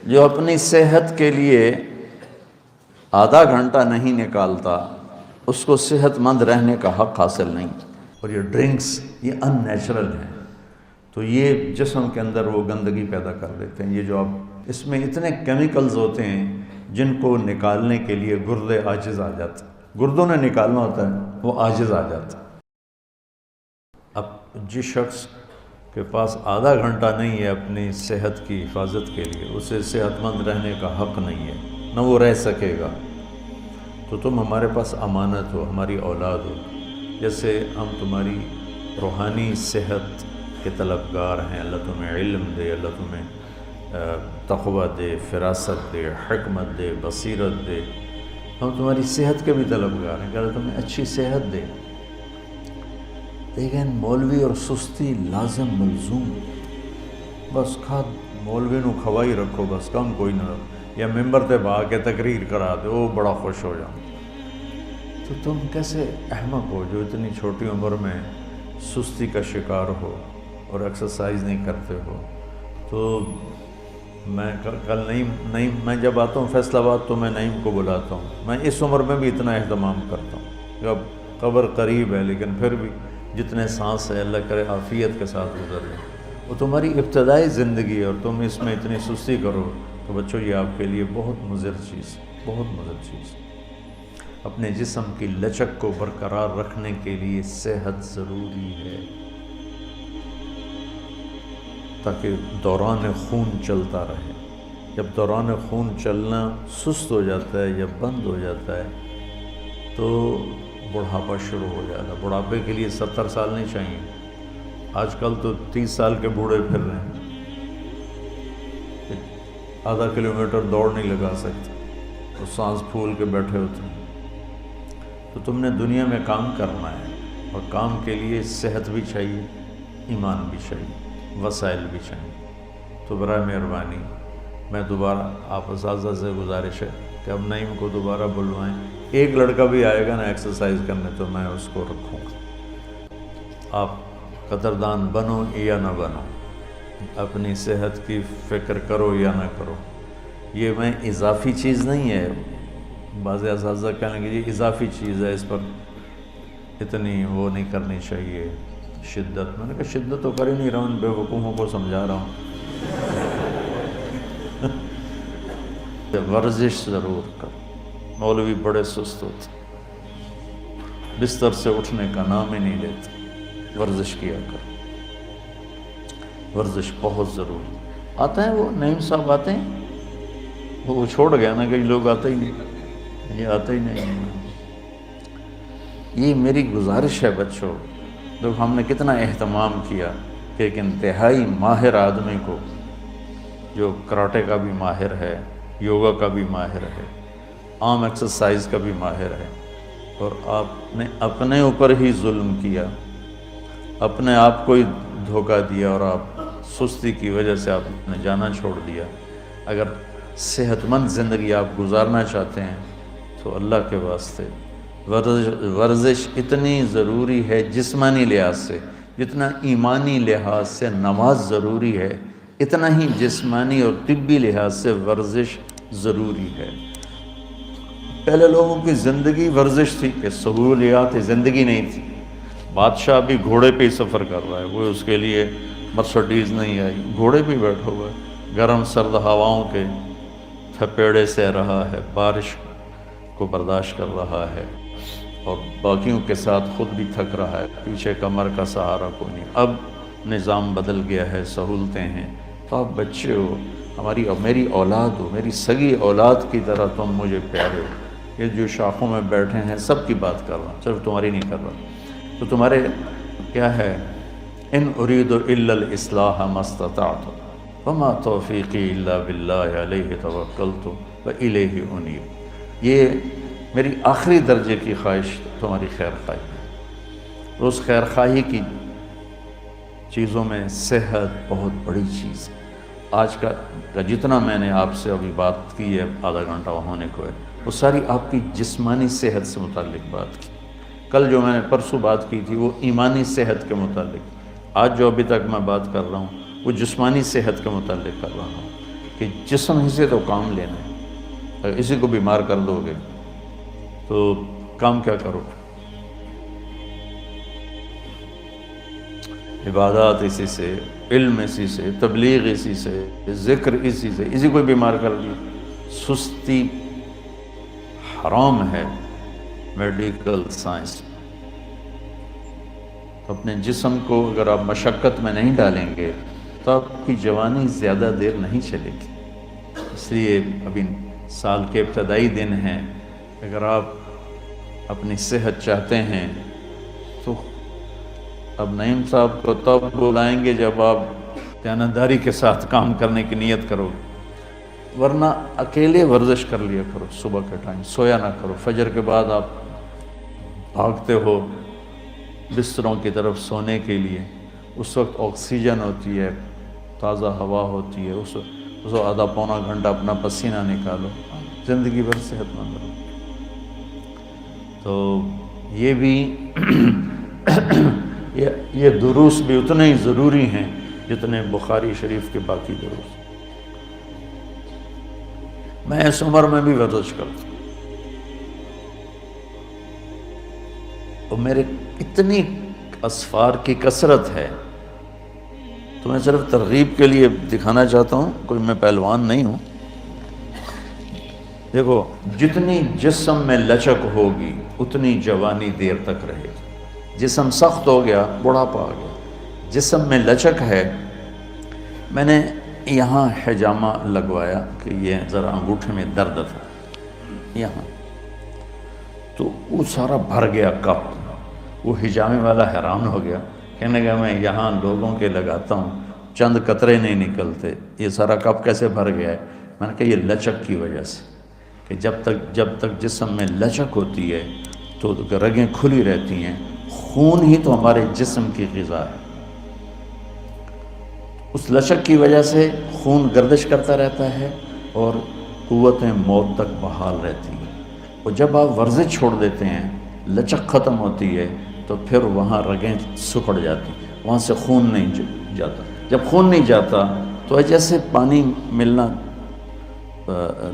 جو اپنی صحت کے لیے آدھا گھنٹہ نہیں نکالتا اس کو صحت مند رہنے کا حق حاصل نہیں۔ اور یہ ڈرنکس یہ ان نیچرل ہیں، تو یہ جسم کے اندر وہ گندگی پیدا کر دیتے ہیں۔ یہ جو اب اس میں اتنے کیمیکلز ہوتے ہیں جن کو نکالنے کے لیے گردے عاجز آ جاتے ہیں، گردوں نے نکالنا ہوتا ہے وہ عاجز آ جاتا ہے۔ اب جس شخص کے پاس آدھا گھنٹہ نہیں ہے اپنی صحت کی حفاظت کے لیے، اسے صحت مند رہنے کا حق نہیں ہے، نہ وہ رہ سکے گا۔ تو تم ہمارے پاس امانت ہو، ہماری اولاد ہو، جیسے ہم تمہاری روحانی صحت کے طلبگار ہیں۔ اللہ تمہیں علم دے، اللہ تمہیں تقوی دے، فراست دے، حکمت دے، بصیرت دے۔ ہم تمہاری صحت کے بھی طلبگار ہیں کہ اللہ تمہیں اچھی صحت دے۔ لیکن مولوی اور سستی لازم ملزوم، بس مولوی نو کھوائی رکھو، بس کم کوئی نہ، یا ممبر تے با کے تقریر کرا دے، وہ بڑا خوش ہو جاؤں۔ تو تم کیسے احمق ہو جو اتنی چھوٹی عمر میں سستی کا شکار ہو اور ایکسرسائز نہیں کرتے ہو؟ تو میں کل نعیم میں جب آتا ہوں فیصل آباد تو میں نعیم کو بلاتا ہوں، میں اس عمر میں بھی اتنا اہتمام کرتا ہوں کہ اب قبر قریب ہے، لیکن پھر بھی جتنے سانس ہے اللہ کرے عافیت کے ساتھ گزر جائیں۔ وہ تمہاری ابتدائی زندگی ہے اور تم اس میں اتنی سستی کرو تو بچوں یہ آپ کے لیے بہت مضر چیز، بہت مضر چیز۔ اپنے جسم کی لچک کو برقرار رکھنے کے لیے صحت ضروری ہے تاکہ دوران خون چلتا رہے۔ جب دوران خون چلنا سست ہو جاتا ہے یا بند ہو جاتا ہے تو بڑھاپا شروع ہو جاتا ہے۔ بڑھاپے کے لیے 70 سال نہیں چاہیے، آج کل تو 30 سال کے بوڑھے پھر رہے ہیں، آدھا کلومیٹر دوڑ نہیں لگا سکتے، تو سانس پھول کے بیٹھے ہوتے ہیں۔ تو تم نے دنیا میں کام کرنا ہے اور کام کے لیے صحت بھی چاہیے، ایمان بھی چاہیے، وسائل بھی چاہیے۔ تو برائے مہربانی میں دوبارہ آپ اساتذہ سے گزارش ہے کہ اب نعیم کو دوبارہ بلوائیں، ایک لڑکا بھی آئے گا نا ایکسرسائز کرنے تو میں اس کو رکھوں گا۔ آپ قدردان بنو یا نہ بنو، اپنی صحت کی فکر کرو یا نہ کرو، یہ میں اضافی چیز نہیں ہے۔ بعض اساتذہ کہنے کہ یہ اضافی چیز ہے، اس پر اتنی وہ نہیں کرنی چاہیے شدت۔ میں نے کہا شدت تو کر ہی نہیں رہا ہوں، ان بے وقوفوں کو سمجھا رہا ہوں۔ ورزش ضرور کر۔ مولوی بڑے سست ہوتے، بستر سے اٹھنے کا نام ہی نہیں لیتے، ورزش کیا کر، ورزش بہت ضروری۔ آتے ہیں وہ نعیم صاحب آتے ہیں، وہ چھوڑ گیا نا، کئی لوگ آتے ہی نہیں، یہ آتے ہی نہیں۔ یہ میری گزارش ہے بچوں، دیکھو ہم نے کتنا اہتمام کیا کہ ایک انتہائی ماہر آدمی کو، جو کراٹے کا بھی ماہر ہے، یوگا کا بھی ماہر ہے، عام ایکسرسائز کا بھی ماہر ہے، اور آپ نے اپنے اوپر ہی ظلم کیا، اپنے آپ کو ہی دھوکہ دیا، اور آپ سستی کی وجہ سے آپ نے جانا چھوڑ دیا۔ اگر صحت مند زندگی آپ گزارنا چاہتے ہیں تو اللہ کے واسطے ورزش اتنی ضروری ہے جسمانی لحاظ سے، جتنا ایمانی لحاظ سے نماز ضروری ہے، اتنا ہی جسمانی اور طبی لحاظ سے ورزش ضروری ہے۔ پہلے لوگوں کی زندگی ورزش تھی کہ سہولیات زندگی نہیں تھی۔ بادشاہ بھی گھوڑے پہ ہی سفر کر رہا ہے، وہ اس کے لیے مرسڈیز نہیں آئی، گھوڑے پہ بیٹھا ہوا ہے، گرم سرد ہواؤں کے تھپیڑے سہ رہا ہے، بارش کو برداشت کر رہا ہے، اور باقیوں کے ساتھ خود بھی تھک رہا ہے، پیچھے کمر کا سہارا کوئی نہیں۔ اب نظام بدل گیا ہے، سہولتیں ہیں، تو آپ بچے ہو، ہماری اور میری اولاد ہو، میری سگی اولاد کی طرح تم مجھے پیارے ہو۔ یہ جو شاخوں میں بیٹھے ہیں سب کی بات کر رہا ہوں، صرف تمہاری نہیں کر رہا۔ تو تمہارے کیا ہے، ان اريد الا الاصلاح ما استطعت وما توفیقی الا باللہ علیہ توکلت والیہ انیب۔ یہ میری آخری درجے کی خواہش تمہاری خیر خواہی ہے۔ اس خیر خواہی کی چیزوں میں صحت بہت بڑی چیز ہے۔ آج کا جتنا میں نے آپ سے ابھی بات کی ہے، آدھا گھنٹہ ہونے کو ہے، وہ ساری آپ کی جسمانی صحت سے متعلق بات کی۔ کل جو میں نے پرسوں بات کی تھی وہ ایمانی صحت کے متعلق، آج جو ابھی تک میں بات کر رہا ہوں وہ جسمانی صحت کے متعلق کر رہا ہوں، کہ جسم ہی سے تو کام لینا ہے. اگر اسی کو بیمار کر دو گے تو کام کیا کرو؟ عبادات اسی سے، علم اسی سے، تبلیغ اسی سے، ذکر اسی سے، اسی کو بیمار کر دیا. سستی حرام ہے میڈیکل سائنس. اپنے جسم کو اگر آپ مشقت میں نہیں ڈالیں گے تو آپ کی جوانی زیادہ دیر نہیں چلے گی. اس لیے ابھی سال کے ابتدائی دن ہیں، اگر آپ اپنی صحت چاہتے ہیں تو اب نعیم صاحب کو تب بلائیں گے جب آپ دیانتداری کے ساتھ کام کرنے کی نیت کرو، ورنہ اکیلے ورزش کر لیا کرو. صبح کے ٹائم سویا نہ کرو. فجر کے بعد آپ بھاگتے ہو بستروں کی طرف سونے کے لیے، اس وقت آکسیجن ہوتی ہے، تازہ ہوا ہوتی ہے، اس وقت آدھا پونا گھنٹہ اپنا پسینہ نکالو، زندگی بھر صحت مند رہو. تو یہ بھی یہ دروس بھی اتنے ہی ضروری ہیں جتنے بخاری شریف کے باقی دروس. میں اس عمر میں بھی ورزش کرتا ہوں اور میرے اتنی اسفار کی کثرت ہے، تو میں صرف ترغیب کے لیے دکھانا چاہتا ہوں، کوئی میں پہلوان نہیں ہوں. دیکھو، جتنی جسم میں لچک ہوگی اتنی جوانی دیر تک رہے گی. جسم سخت ہو گیا بڑھاپا آ گیا. جسم میں لچک ہے. میں نے یہاں حجامہ لگوایا کہ یہ ذرا انگوٹھے میں درد تھا یہاں، تو وہ سارا بھر گیا کپ. وہ حجامے والا حیران ہو گیا، کہنے لگا میں یہاں لوگوں کے لگاتا ہوں چند قطرے نہیں نکلتے، یہ سارا کپ کیسے بھر گیا ہے؟ میں نے کہا یہ لچک کی وجہ سے، کہ جب تک جسم میں لچک ہوتی ہے تو رگیں کھلی رہتی ہیں. خون ہی تو ہمارے جسم کی غذا ہے. اس لچک کی وجہ سے خون گردش کرتا رہتا ہے اور قوتیں موت تک بحال رہتی ہیں. اور جب آپ ورزش چھوڑ دیتے ہیں، لچک ختم ہوتی ہے، تو پھر وہاں رگیں سکڑ جاتی ہیں، وہاں سے خون نہیں جاتا. جب خون نہیں جاتا تو جیسے پانی ملنا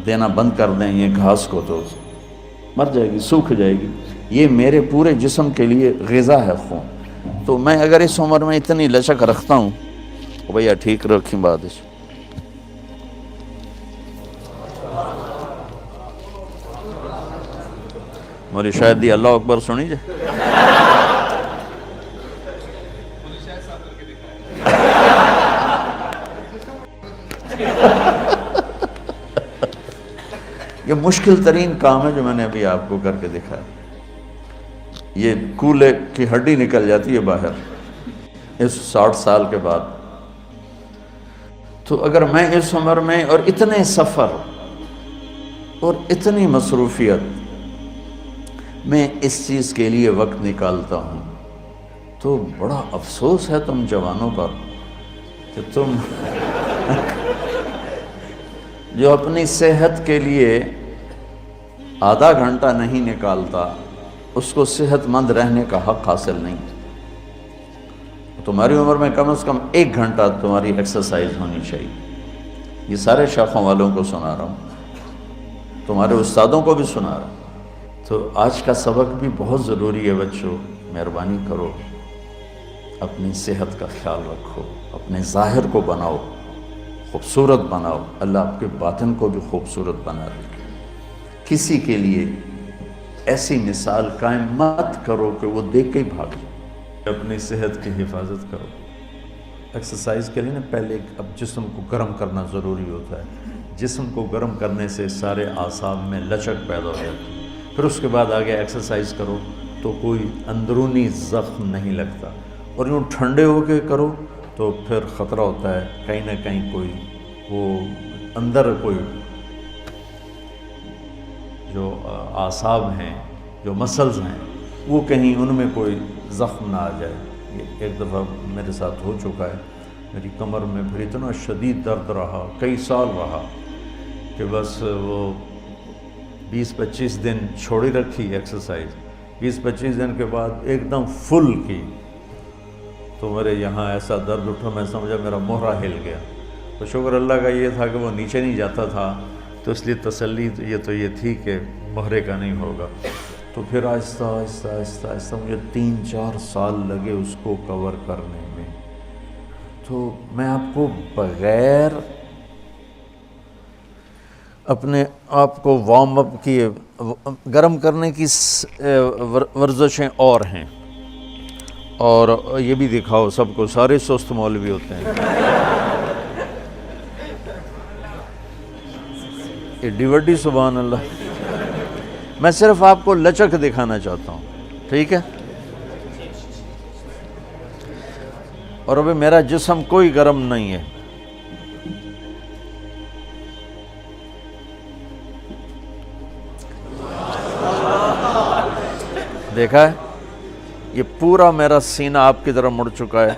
دینا بند کر دیں یہ گھاس کو تو مر جائے گی، سوکھ جائے گی. یہ میرے پورے جسم کے لیے غذا ہے خون. تو میں اگر اس عمر میں اتنی لچک رکھتا ہوں تو بھیا ٹھیک رکھیں بات. مولی شاید دی اللہ اکبر سنی جائے. یہ مشکل ترین کام ہے جو میں نے ابھی آپ کو کر کے دکھایا. یہ کولے کی ہڈی نکل جاتی ہے باہر اس 60 سال کے بعد. تو اگر میں اس عمر میں اور اتنے سفر اور اتنی مصروفیت میں اس چیز کے لیے وقت نکالتا ہوں تو بڑا افسوس ہے تم جوانوں پر کہ تم جو اپنی صحت کے لیے آدھا گھنٹہ نہیں نکالتا اس کو صحت مند رہنے کا حق حاصل نہیں. تمہاری عمر میں کم از کم 1 گھنٹہ تمہاری ایکسرسائز ہونی چاہیے. یہ سارے شاخوں والوں کو سنا رہا ہوں، تمہارے استادوں کو بھی سنا رہا ہوں. تو آج کا سبق بھی بہت ضروری ہے بچوں. مہربانی کرو، اپنی صحت کا خیال رکھو، اپنے ظاہر کو بناؤ، خوبصورت بناؤ. اللہ آپ کے باطن کو بھی خوبصورت بنا دے. کسی کے لیے ایسی مثال قائم مت کرو کہ وہ دیکھ کے ہی بھاگ جائے. اپنی صحت کی حفاظت کرو. ایکسرسائز کے لیے نا پہلے اب جسم کو گرم کرنا ضروری ہوتا ہے. جسم کو گرم کرنے سے سارے اعصاب میں لچک پیدا ہو جاتی ہے. پھر اس کے بعد آگے ایکسرسائز کرو تو کوئی اندرونی زخم نہیں لگتا. اور یوں ٹھنڈے ہو کے کرو تو پھر خطرہ ہوتا ہے کہیں نہ کہیں کوئی وہ اندر کوئی جو اعصاب ہیں، جو مسلز ہیں، وہ کہیں ان میں کوئی زخم نہ آ جائے. یہ ایک دفعہ میرے ساتھ ہو چکا ہے. میری کمر میں پھر اتنا شدید درد رہا، کئی سال رہا، کہ بس وہ 20-25 دن چھوڑی رکھی ایکسرسائز. 20-25 دن کے بعد ایک دم فل کی تو میرے یہاں ایسا درد اٹھا، میں سمجھا میرا مہرا ہل گیا. تو شکر اللہ کا یہ تھا کہ وہ نیچے نہیں جاتا تھا، تو اس لیے تسلی یہ تھی کہ مہرے کا نہیں ہوگا۔ تو پھر آہستہ آہستہ آہستہ آہستہ مجھے 3-4 سال لگے اس کو کور کرنے میں۔ تو میں آپ کو بغیر اپنے آپ کو وارم اپ کیے، گرم کرنے کی ورزشیں اور ہیں، اور یہ بھی دکھاؤ سب کو، سارے سست مولوی ہوتے ہیں۔ ایڈی وڈی سبحان اللہ۔ میں صرف آپ کو لچک دکھانا چاہتا ہوں، ٹھیک ہے؟ اور ابھی میرا جسم کوئی گرم نہیں ہے۔ دیکھا ہے؟ یہ پورا میرا سینہ آپ کی طرف مڑ چکا ہے۔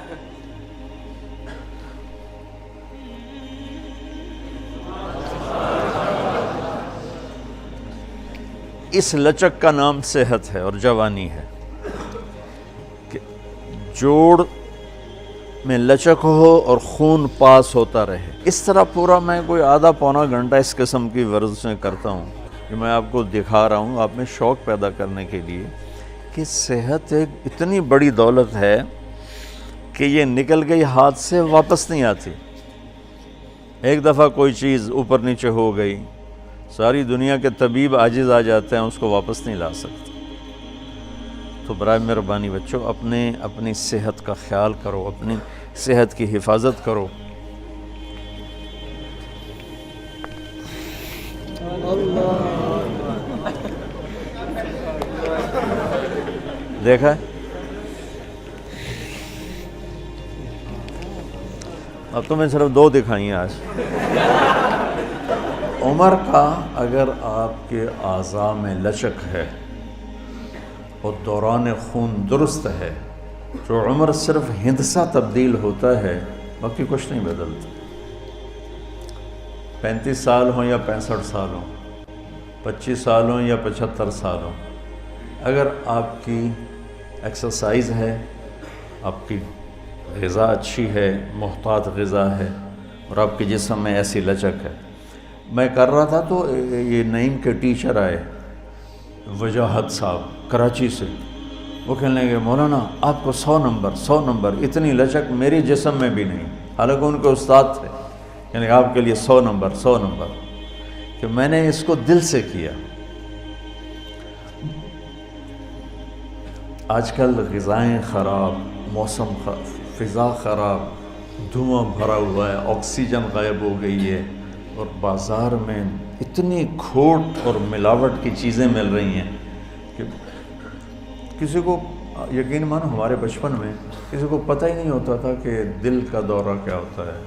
اس لچک کا نام صحت ہے اور جوانی ہے، کہ جوڑ میں لچک ہو اور خون پاس ہوتا رہے۔ اس طرح پورا میں کوئی آدھا پونا گھنٹہ اس قسم کی ورزشیں کرتا ہوں، جو میں آپ کو دکھا رہا ہوں آپ میں شوق پیدا کرنے کے لیے کہ صحت ایک اتنی بڑی دولت ہے کہ یہ نکل گئی ہاتھ سے واپس نہیں آتی۔ ایک دفعہ کوئی چیز اوپر نیچے ہو گئی، ساری دنیا کے طبیب عاجز آ جاتے ہیں، اس کو واپس نہیں لا سکتے۔ تو برائے مہربانی بچوں اپنی صحت کا خیال کرو، اپنی صحت کی حفاظت کرو۔ دیکھا ہے؟ اب تو میں صرف 2 دکھائی ہیں آج۔ عمر کا اگر آپ کے اعضاء میں لچک ہے اور دوران خون درست ہے تو عمر صرف ہندسہ تبدیل ہوتا ہے، باقی کچھ نہیں بدلتا۔ 35 سال ہوں یا 65 سال ہوں، 25 سال ہوں یا 75 سال ہوں، اگر آپ کی ایکسرسائز ہے، آپ کی غذا اچھی ہے، محتاط غذا ہے، اور آپ کے جسم میں ایسی لچک ہے۔ میں کر رہا تھا تو یہ نعیم کے ٹیچر آئے، وجاہت صاحب کراچی سے، وہ کہنے لگے مولانا آپ کو 100 نمبر، اتنی لچک میری جسم میں بھی نہیں، حالانکہ ان کے استاد تھے، یعنی آپ کے لیے 100 نمبر، کہ میں نے اس کو دل سے کیا۔ آج کل غذائیں خراب، موسم فضا خراب، دھواں بھرا ہوا ہے، آکسیجن غائب ہو گئی ہے، اور بازار میں اتنی کھوٹ اور ملاوٹ کی چیزیں مل رہی ہیں کہ کسی کو یقین مانو ہمارے بچپن میں کسی کو پتہ ہی نہیں ہوتا تھا کہ دل کا دورہ کیا ہوتا ہے،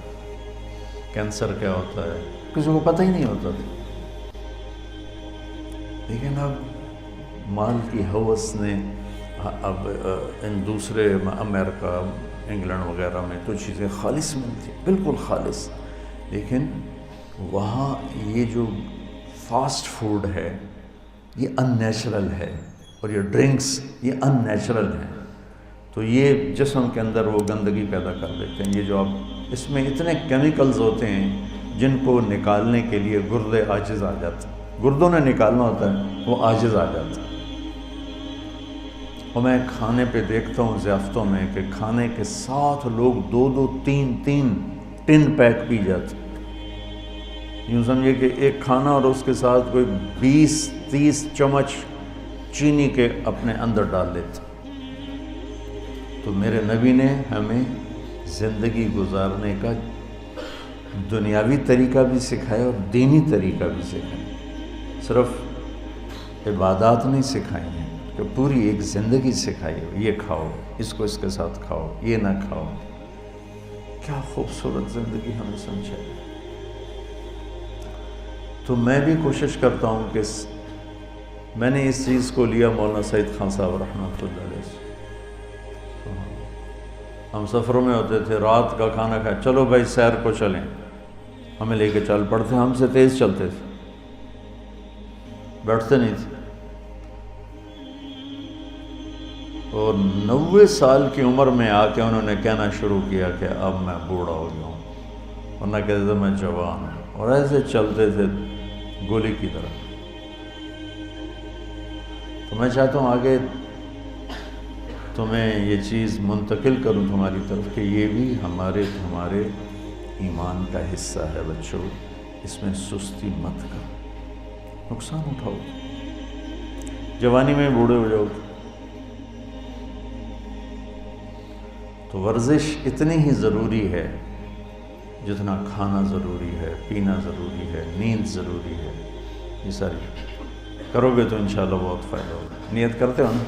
کینسر کیا ہوتا ہے، کسی کو پتہ ہی نہیں ہوتا تھا۔ لیکن اب مال کی ہوس نے اب ان دوسرے امریکہ، انگلینڈ وغیرہ میں تو چیزیں خالص ملتی، بالکل خالص، لیکن وہاں یہ جو فاسٹ فوڈ ہے یہ ان نیچرل ہے، اور یہ ڈرنکس یہ ان نیچرل ہیں، تو یہ جسم کے اندر وہ گندگی پیدا کر دیتے ہیں۔ یہ جو اب اس میں اتنے کیمیکلز ہوتے ہیں جن کو نکالنے کے لیے گردے عاجز آ جاتے ہیں، گردوں نے نکالنا ہوتا ہے وہ عاجز آ جاتا ہے۔ اور میں کھانے پہ دیکھتا ہوں ضیافتوں میں کہ کھانے کے ساتھ لوگ 2-2 3-3 ٹن پیک پی جاتے ہیں۔ یوں سمجھے کہ ایک کھانا اور اس کے ساتھ کوئی 20-30 چمچ چینی کے اپنے اندر ڈال لیتے۔ تو میرے نبی نے ہمیں زندگی گزارنے کا دنیاوی طریقہ بھی سکھایا اور دینی طریقہ بھی سکھایا، صرف عبادات نہیں سکھائی ہیں، کہ پوری ایک زندگی سکھائی ہے، یہ کھاؤ، اس کو اس کے ساتھ کھاؤ، یہ نہ کھاؤ۔ کیا خوبصورت زندگی ہمیں سمجھائی۔ تو میں بھی کوشش کرتا ہوں کہ میں نے اس چیز کو لیا مولانا سعید خان صاحب رحمۃ اللہ علیہ سے۔ ہم سفروں میں ہوتے تھے، رات کا کھانا کھائے، چلو بھائی سیر کو چلیں، ہمیں لے کے چل پڑتے، ہم سے تیز چلتے تھے، بیٹھتے نہیں تھے۔ اور 90 سال کی عمر میں آ کے انہوں نے کہنا شروع کیا کہ اب میں بوڑھا ہو گیا ہوں، ورنہ کہتے تھے میں جوان ہوں، اور ایسے چلتے تھے گولی کی طرح۔ تو میں چاہتا ہوں آگے تمہیں یہ چیز منتقل کروں تمہاری طرف کہ یہ بھی ہمارے ایمان کا حصہ ہے بچوں، اس میں سستی مت کرو، نقصان اٹھاؤ، جوانی میں بوڑھے ہو جاؤ تو ورزش اتنی ہی ضروری ہے جتنا کھانا ضروری ہے، پینا ضروری ہے، نیند ضروری ہے۔ یہ ساری کرو گے تو انشاءاللہ بہت فائدہ ہوگا۔ نیت کرتے ہو نا؟